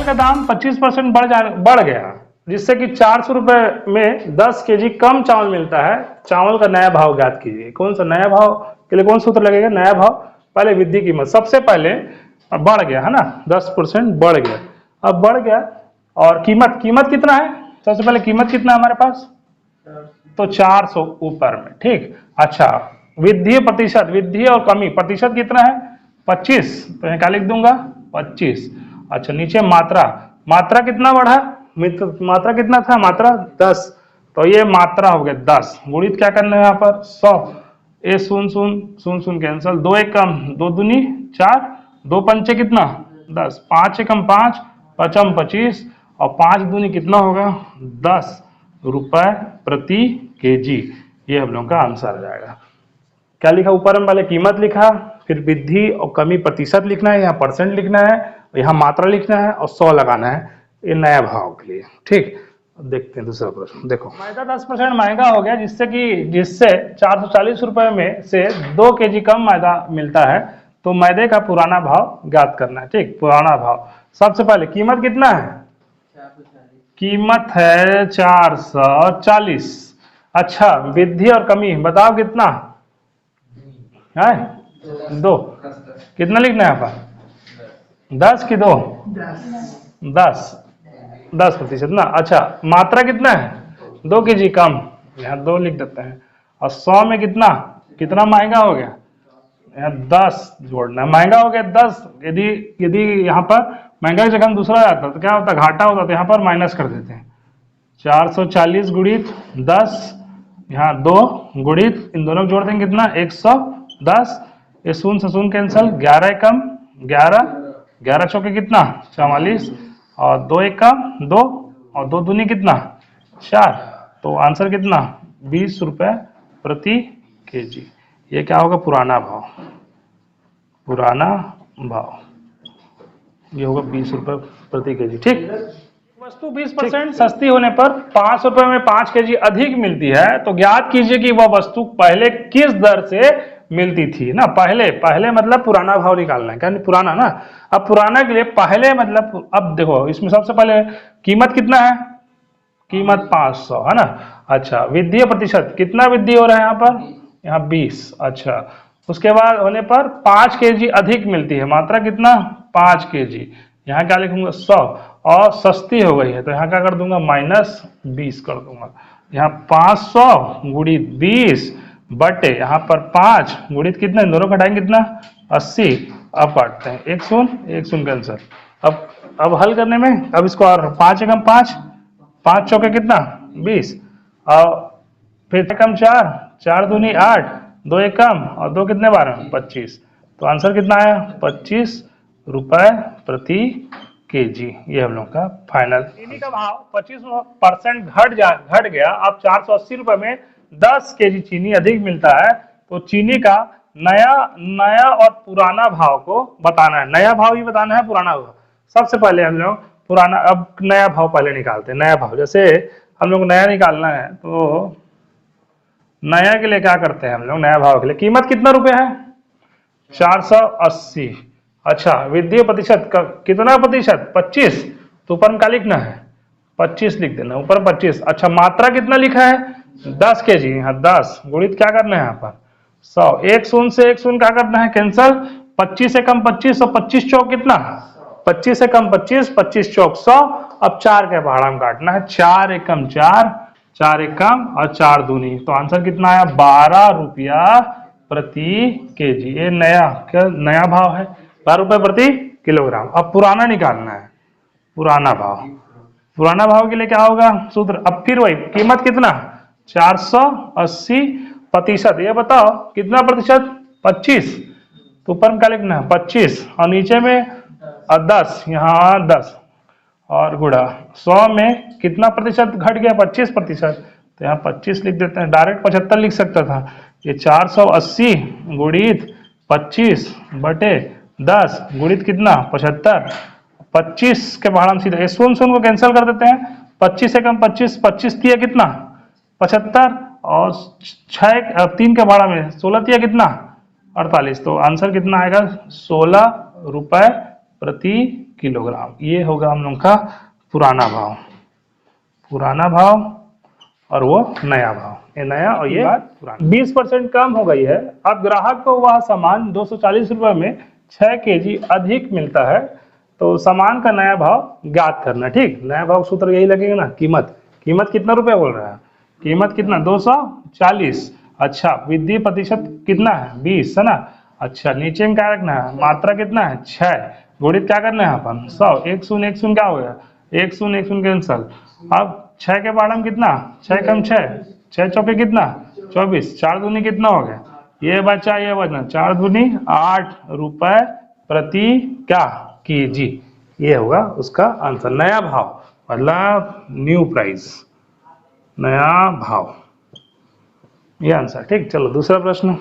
का दाम 25% बढ़ गया, जिससे कि 400 रुपये में 10 केजी कम चावल मिलता है। चावल का नया भाव ज्ञात कीजिए। कौन सा नया भाव के लिए कौन सूत्र लगेगा? नया भाव, पहले वृद्धि कीमत सबसे पहले बढ़ गया है ना, 10% बढ़ गया। अब बढ़ गया और कीमत कितना है? सबसे पहले कीमत कितना है हमारे पास? तो 400 ऊपर में, ठीक। अच्छा, वृद्धि प्रतिशत, वृद्धि और कमी प्रतिशत कितना है? 25, तो यहाँ क्या लिख दूंगा? 25। अच्छा, नीचे मात्रा, मात्रा कितना बढ़ा? मात्रा कितना था? मात्रा 10, तो ये मात्रा हो गया 10। गुणित क्या करना है यहाँ पर? 100। ए शून्य शून्य शून्य शून्य कैंसल, 2 एक कम 2 दूनी 4, 2 पंचे कितना? 10, 5 एकम 5, पचम 25 और 5 दूनी कितना होगा? 10 रुपए प्रति केजी। ये हम लोगों का आंसर आ जाएगा। क्या लिखा ऊपर में? पहले कीमत लिखा, फिर वृद्धि और कमी प्रतिशत लिखना है, यहाँ परसेंट लिखना है, यहाँ मात्रा लिखना है और 100 लगाना है, ये नया भाव के लिए, ठीक। देखते हैं दूसरा प्रश्न। देखो, मैदा 10% महंगा हो गया, जिससे 440 रुपए में से 2 केजी कम मैदा मिलता है, तो मैदे का पुराना भाव ज्ञात करना है, ठीक। पुराना भाव, सबसे पहले कीमत कितना है? कीमत है 440। अच्छा, वृद्धि और कमी बताओ कितना है? 2। कितना लिखना है यहाँ पर? 10 की 2? 10% ना। अच्छा, मात्रा कितना है? 2 केजी कम, यहाँ 2 लिख देते हैं। और 100 में कितना महंगा हो गया? यहाँ 10 जोड़ना है, महंगा हो गया 10। यदि यहाँ पर महंगा की जगह दूसरा आता तो क्या होता? घाटा होता, तो यहाँ पर माइनस कर देते हैं। 440 गुणित 10, यहाँ 2 गुणित इन दोनों को जोड़ देंगे कितना? 110। ये शून्य से शून्य कैंसल, 11 एकम 11, 11 चौके कितना? 44 और 2 एकम 2 और 2 दूनी कितना? 4। तो आंसर कितना? 20 रुपए प्रति केजी। ये क्या होगा? पुराना भाव। पुराना भाव ये होगा 20 रुपए प्रति केजी, ठीक। वस्तु 20% सस्ती होने पर 5 रुपए में 5 केजी अधिक मिलती है, तो ज्ञात कीजिए कि वह वस्तु पहले किस दर से मिलती थी ना। पहले मतलब पुराना भाव निकालना है, क्या पुराना ना। अब पुराना के लिए पहले मतलब, अब देखो इसमें सबसे पहले कीमत कितना है? कीमत 500 है ना। अच्छा, वृद्धि प्रतिशत कितना वृद्धि हो रहा है यहाँ पर? यहाँ 20। अच्छा, उसके बाद होने पर 5 केजी अधिक मिलती है, मात्रा कितना? 5 केजी। यहाँ क्या लिखूंगा? 100। और सस्ती हो गई है, तो यहाँ क्या कर दूंगा? -20 कर दूंगा। यहाँ 500 गुणित 20 बटे यहाँ पर 5 गुणित कितना? इन दोनों घटाएंगे कितना? 80। अब काटते हैं, 1 शून्य 1 शून्य कैंसर। अब हल करने में, अब इसको और 5 एकम 5, 5 चौके कितना? 20 और फिर एकम 4, 4 दूनी 8, 2 एकम और 2 कितने 12? 25। तो आंसर कितना आया? 25 रुपए प्रति केजी। ये हम लोग का फाइनल। चीनी का भाव 25% घट गया। अब 480 रुपए में 10 केजी चीनी अधिक मिलता है, तो चीनी का नया और पुराना भाव को बताना है। नया भाव ही बताना है, पुराना भाव। सबसे पहले हम लोग पुराना, अब नया भाव पहले निकालते हैं। नया भाव, जैसे हम लोग नया निकालना है, तो नया के लिए क्या करते हैं हम लोग? नया भाव के लिए कीमत कितना रुपए है? 480। अच्छा, वृद्धि प्रतिशत कितना प्रतिशत? 25, तो ऊपर में क्या लिखना है? 25 लिख देना, ऊपर 25। अच्छा, मात्रा कितना लिखा है? 10 केजी, यहाँ 10 गुणित क्या करना है यहाँ पर? 100। 1 शून्य से 1 शून्य क्या करना है? कैंसल। 25 एकम 25 और 25 चौक कितना? 25 एकम 25, 25 चौक 100। अब 4 के पहाड़ा में काटना है, 4 एकम 4, 4 एकम और 4 दूनी, तो आंसर कितना आया? 12 रुपया प्रति केजी। ये नया भाव है, 12 रुपए प्रति किलोग्राम। अब पुराना निकालना है, पुराना भाव। पुराना भाव के लिए क्या होगा सूत्र? अब फिर वही कीमत कितना? 480 प्रतिशत। ये बताओ कितना प्रतिशत? 25, तो ऊपर में क्या लिखना है? 25 और नीचे में 10, यहाँ 10 और गुणा 100 में कितना प्रतिशत घट गया? 25%, तो यहाँ 25 लिख देते हैं। डायरेक्ट 75 लिख सकता था। ये 480 गुणित 25 बटे 10 गुणित कितना? 75। 25 के भाड़ा में सीधे शून्य शून्य को कैंसिल कर देते हैं। 25 एकम 25, 25 तिया कितना? 75 और 3 के भाड़ा में 16 तिया कितना? 48। तो आंसर कितना आएगा? 16 रुपए प्रति किलोग्राम। ये होगा हम लोग का पुराना भाव, पुराना भाव और वो नया भाव, ये नया और ये पुराना। 20% कम हो गई है। अब ग्राहक को वह सामान 240 रुपये में 6 केजी अधिक मिलता है, तो सामान का नया भाव ज्ञात करना। ठीक, नया भाव सूत्र यही लगेगा ना, कीमत। कीमत कितना रुपया बोल रहा है? कीमत कितना? 240। अच्छा, वृद्धि प्रतिशत कितना है? 20 है ना। अच्छा, नीचे में क्या रखना है? मात्रा कितना है? 6। गुणित क्या करना है अपन? 100। 1 शून्य 1 शून्य क्या हो गया? 1 शून्य 1 शून्य कैंसल। अब 6 के बाद हम कितना? 6 कम 6, 6 चौके कितना? 24। 4 दूनी कितना हो गया? ये बचा, ये बचा, 4 दूनी 8 रुपए प्रति क्या? केजी। ये होगा उसका आंसर। नया भाव मतलब न्यू प्राइस, नया भाव, ये आंसर। ठीक, चलो दूसरा प्रश्न।